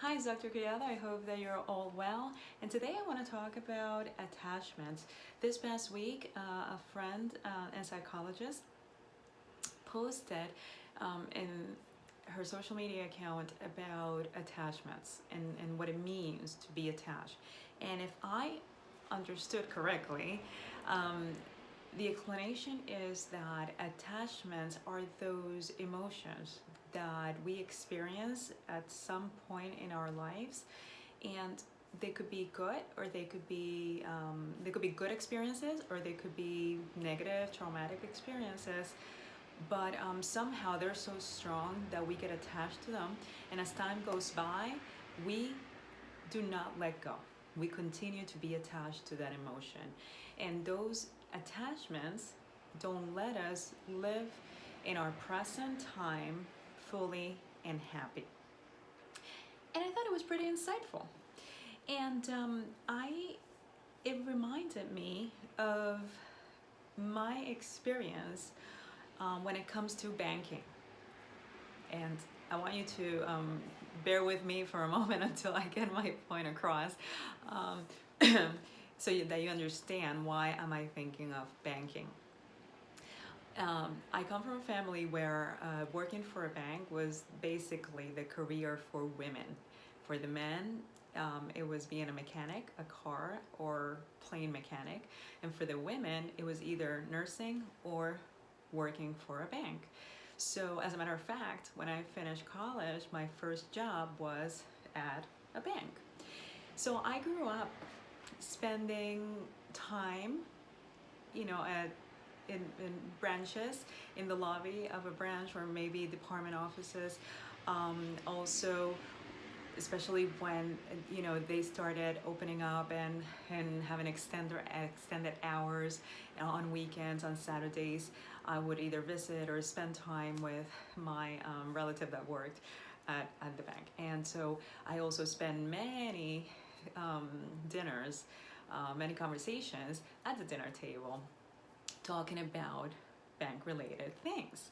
Hi, it's Dr. Criada. I hope that you're all well. And today I want to talk about attachments. This past week, a friend and psychologist posted in her social media account about attachments and what it means to be attached. And if I understood correctly, um, the explanation is that attachments are those emotions that we experience at some point in our lives, and they could be good or they could be good experiences, or they could be negative traumatic experiences, but somehow they're so strong that we get attached to them, and as time goes by we do not let go. We continue to be attached to that emotion, and those attachments don't let us live in our present time fully and happy. And I thought it was pretty insightful. And I it reminded me of my experience when it comes to banking. And I want you to bear with me for a moment until I get my point across, um, that you understand why am I thinking of banking. I come from a family where working for a bank was basically the career for women. For the men, it was being a mechanic, a car or plane mechanic. And for the women, it was either nursing or working for a bank. So as a matter of fact, when I finished college, my first job was at a bank. So I grew up spending time, at in branches, in the lobby of a branch, or maybe department offices. Also, especially when they started opening up and having extended hours on weekends, on Saturdays, I would either visit or spend time with my relative that worked at the bank. And so I also spent many dinners, many conversations at the dinner table talking about bank related things.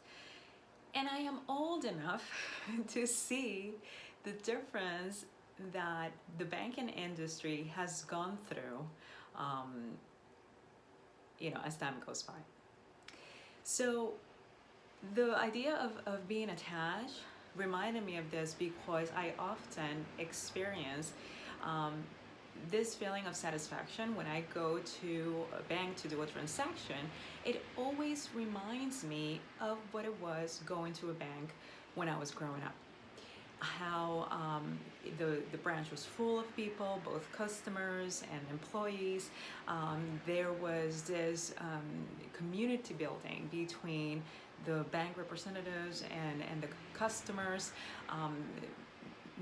And I am old enough to see the difference that the banking industry has gone through, as time goes by. So the idea of being attached reminded me of this because I often experience this feeling of satisfaction when I go to a bank to do a transaction. It always reminds me of what it was going to a bank when I was growing up. How the branch was full of people, both customers and employees. There was this community building between the bank representatives and the customers.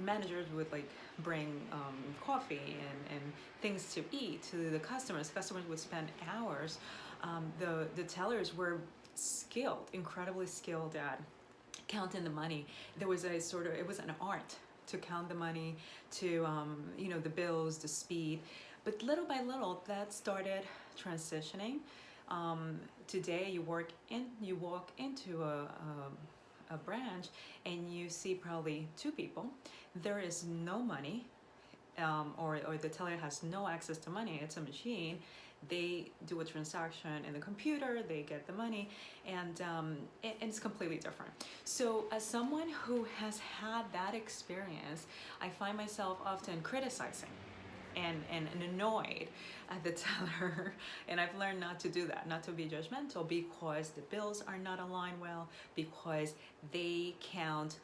Managers would bring coffee and things to eat to the customers. Customers would spend hours. The tellers were skilled, incredibly skilled at counting the money. There was it was an art to count the money, to the bills, the speed. But little by little, that started transitioning. Today, you walk into a branch and you see probably two people. There is no money, or the teller has no access to money. It's a machine. They do a transaction in the computer, they get the money, and it's completely different. So as someone who has had that experience, I find myself often criticizing and annoyed at the teller. And I've learned not to do that, not to be judgmental, because the bills are not aligned well, because they count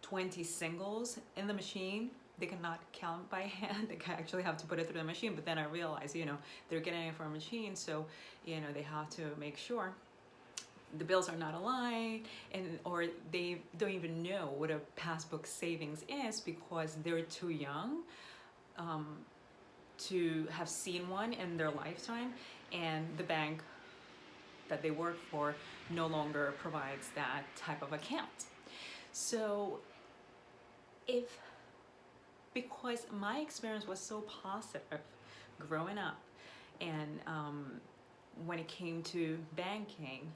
20 singles in the machine. They cannot count by hand. They actually have to put it through the machine. But then I realize, they're getting it from a machine, so they have to make sure the bills are not aligned, or they don't even know what a passbook savings is because they're too young to have seen one in their lifetime, and the bank that they work for no longer provides that type of account. So because my experience was so positive growing up, and when it came to banking,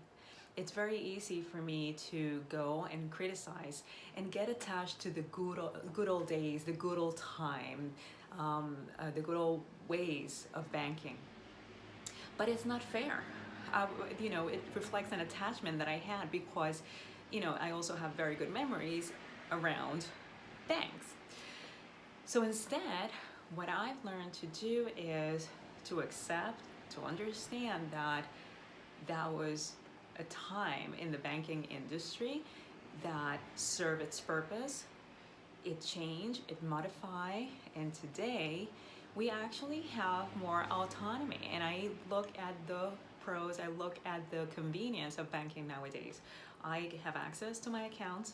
it's very easy for me to go and criticize and get attached to the good old days, the good old time, the good old ways of banking. But it's not fair. It reflects an attachment that I had because, I also have very good memories around banks. So instead, what I've learned to do is to accept, to understand that was a time in the banking industry that served its purpose. It changed, it modified, and today we actually have more autonomy. And I look at the pros, I look at the convenience of banking nowadays. I have access to my accounts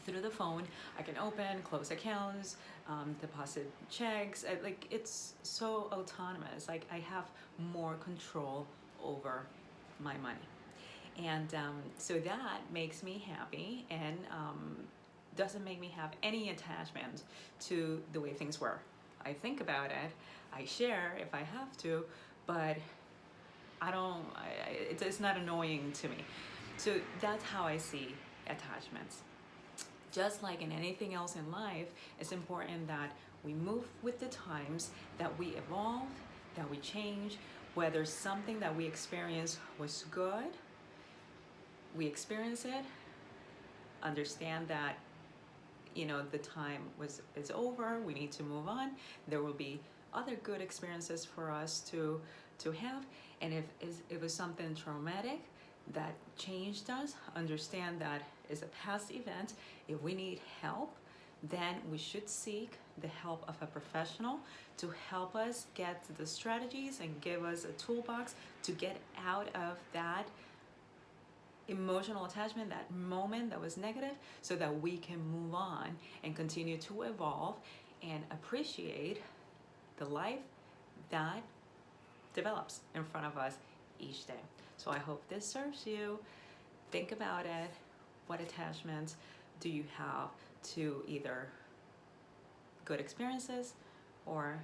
through the phone. I can open, close accounts, deposit checks. It's so autonomous. Like, I have more control over my money. And so that makes me happy, and doesn't make me have any attachment to the way things were. I think about it, I share if I have to, but it's not annoying to me. So that's how I see attachments. Just like in anything else in life, it's important that we move with the times, that we evolve, that we change. Whether something that we experienced was good, we experience it, understand that the time is over, we need to move on. There will be other good experiences for us to have, and if it was something traumatic that changed us, understand that is a past event. If we need help, then we should seek the help of a professional to help us get the strategies and give us a toolbox to get out of that emotional attachment, that moment that was negative, so that we can move on and continue to evolve and appreciate the life that develops in front of us each day. So I hope this serves you. Think about it. What attachments do you have to either good experiences or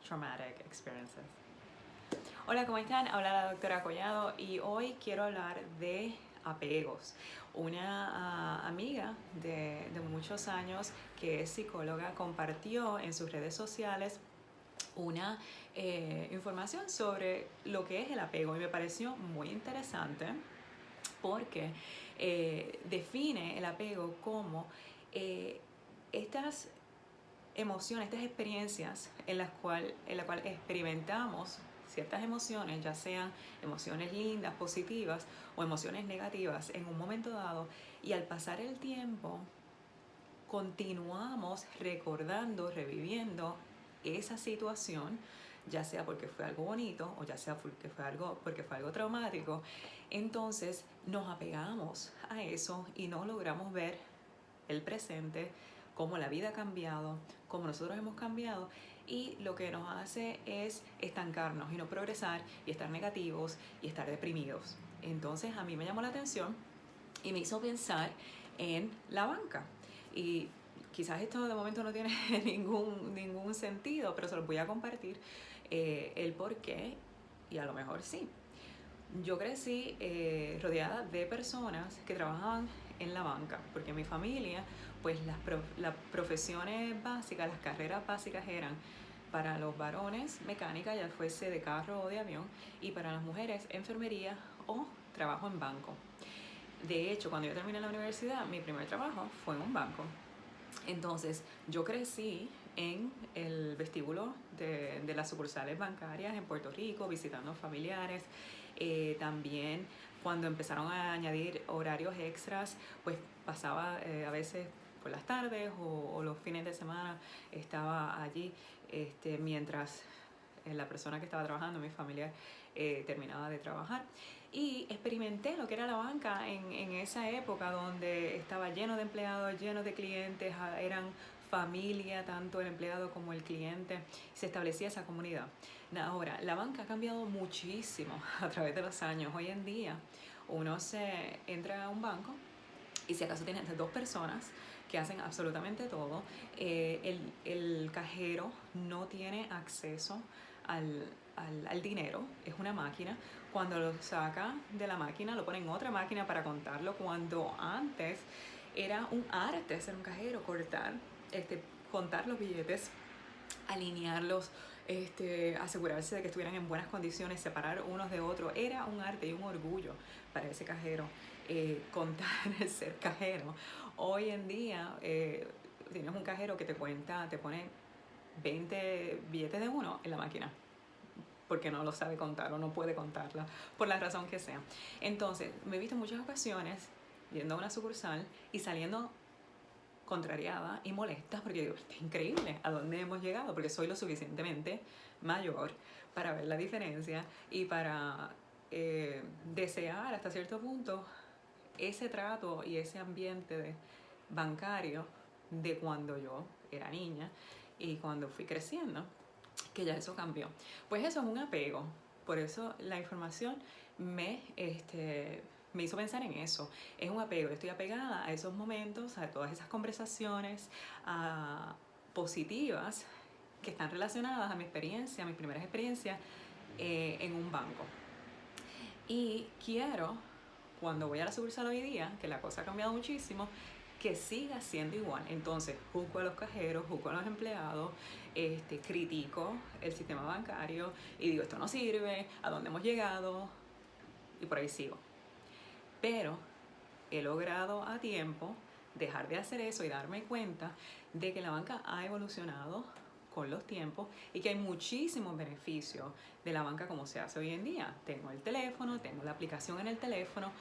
traumatic experiences? Hola, ¿cómo están? Habla la doctora Collado y hoy quiero hablar de apegos. Una amiga de muchos años que es psicóloga compartió en sus redes sociales una información sobre lo que es el apego, y me pareció muy interesante porque define el apego como estas emociones, estas experiencias en las cuales experimentamos ciertas emociones, ya sean emociones lindas, positivas, o emociones negativas en un momento dado, y al pasar el tiempo continuamos recordando, reviviendo esa situación, ya sea porque fue algo bonito o ya sea porque fue algo traumático. Entonces nos apegamos a eso y no logramos ver el presente, cómo la vida ha cambiado, cómo nosotros hemos cambiado, y lo que nos hace es estancarnos y no progresar y estar negativos y estar deprimidos. Entonces a mí me llamó la atención y me hizo pensar en la banca. Y quizás esto de momento no tiene ningún sentido, pero se los voy a compartir el por qué, y a lo mejor sí. Yo crecí rodeada de personas que trabajaban en la banca, porque en mi familia, pues las profesiones básicas, las carreras básicas eran para los varones mecánica, ya fuese de carro o de avión, y para las mujeres enfermería o trabajo en banco. De hecho, cuando yo terminé la universidad, mi primer trabajo fue en un banco. Entonces, yo crecí en el vestíbulo de las sucursales bancarias en Puerto Rico, visitando familiares. También cuando empezaron a añadir horarios extras, pues pasaba a veces por las tardes o los fines de semana, estaba allí mientras la persona que estaba trabajando, mi familia, terminaba de trabajar. Y experimenté lo que era la banca en esa época, donde estaba lleno de empleados, lleno de clientes, eran familia, tanto el empleado como el cliente, se establecía esa comunidad. Ahora, la banca ha cambiado muchísimo a través de los años. Hoy en día uno se entra a un banco y si acaso tienes dos personas que hacen absolutamente todo, el cajero no tiene acceso al dinero, es una máquina. Cuando lo saca de la máquina, lo pone en otra máquina para contarlo, cuando antes era un arte ser un cajero, contar los billetes, alinearlos, asegurarse de que estuvieran en buenas condiciones, separar unos de otros. Era un arte y un orgullo para ese cajero contar el ser cajero. Hoy en día tienes un cajero que te pone 20 billetes de uno en la máquina porque no lo sabe contar o no puede contarla, por la razón que sea. Entonces, me he visto en muchas ocasiones yendo a una sucursal y saliendo contrariada y molesta porque digo, es increíble a dónde hemos llegado, porque soy lo suficientemente mayor para ver la diferencia y para desear hasta cierto punto ese trato y ese ambiente bancario de cuando yo era niña y cuando fui creciendo, que ya eso cambió. Pues eso es un apego, por eso la información me hizo pensar en eso. Es un apego, estoy apegada a esos momentos, a todas esas conversaciones positivas que están relacionadas a mi experiencia, a mis primeras experiencias en un banco. Y quiero, cuando voy a la sucursal hoy día, que la cosa ha cambiado muchísimo, que siga siendo igual. Entonces, juzgo a los cajeros, juzgo a los empleados, critico el sistema bancario y digo, esto no sirve, ¿a dónde hemos llegado? Y por ahí sigo. Pero he logrado a tiempo dejar de hacer eso y darme cuenta de que la banca ha evolucionado con los tiempos y que hay muchísimos beneficios de la banca como se hace hoy en día. Tengo el teléfono, tengo la aplicación en el teléfono,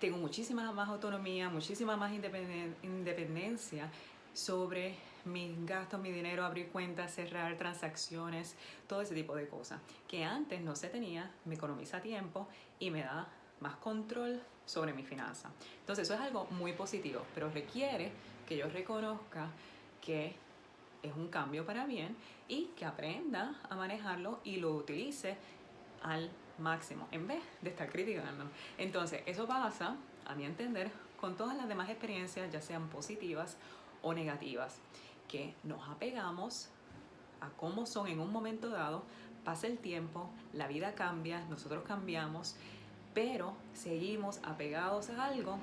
tengo muchísima más autonomía, muchísima más independencia sobre mis gastos, mi dinero, abrir cuentas, cerrar transacciones, todo ese tipo de cosas que antes no se tenía. Me economiza tiempo y me da más control sobre mi finanza. Entonces eso es algo muy positivo, pero requiere que yo reconozca que es un cambio para bien y que aprenda a manejarlo y lo utilice al máximo en vez de estar criticando. Entonces eso pasa, a mi entender, con todas las demás experiencias, ya sean positivas o negativas, que nos apegamos a cómo son en un momento dado, pasa el tiempo, la vida cambia, nosotros cambiamos, pero seguimos apegados a algo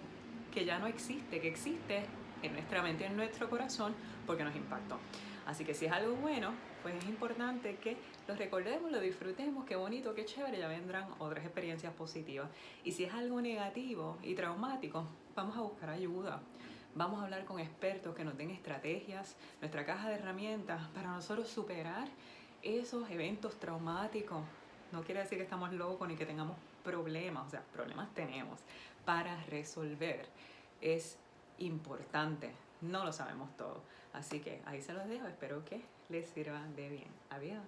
que ya no existe, que existe en nuestra mente, en nuestro corazón, porque nos impactó. Así que si es algo bueno, pues es importante que lo recordemos, lo disfrutemos, qué bonito, qué chévere, ya vendrán otras experiencias positivas. Y si es algo negativo y traumático, vamos a buscar ayuda. Vamos a hablar con expertos que nos den estrategias, nuestra caja de herramientas para nosotros superar esos eventos traumáticos. No quiere decir que estamos locos ni que tengamos problemas, o sea, problemas tenemos para resolver. Es importante, no lo sabemos todo. Así que ahí se los dejo, espero que les sirva de bien. Adiós.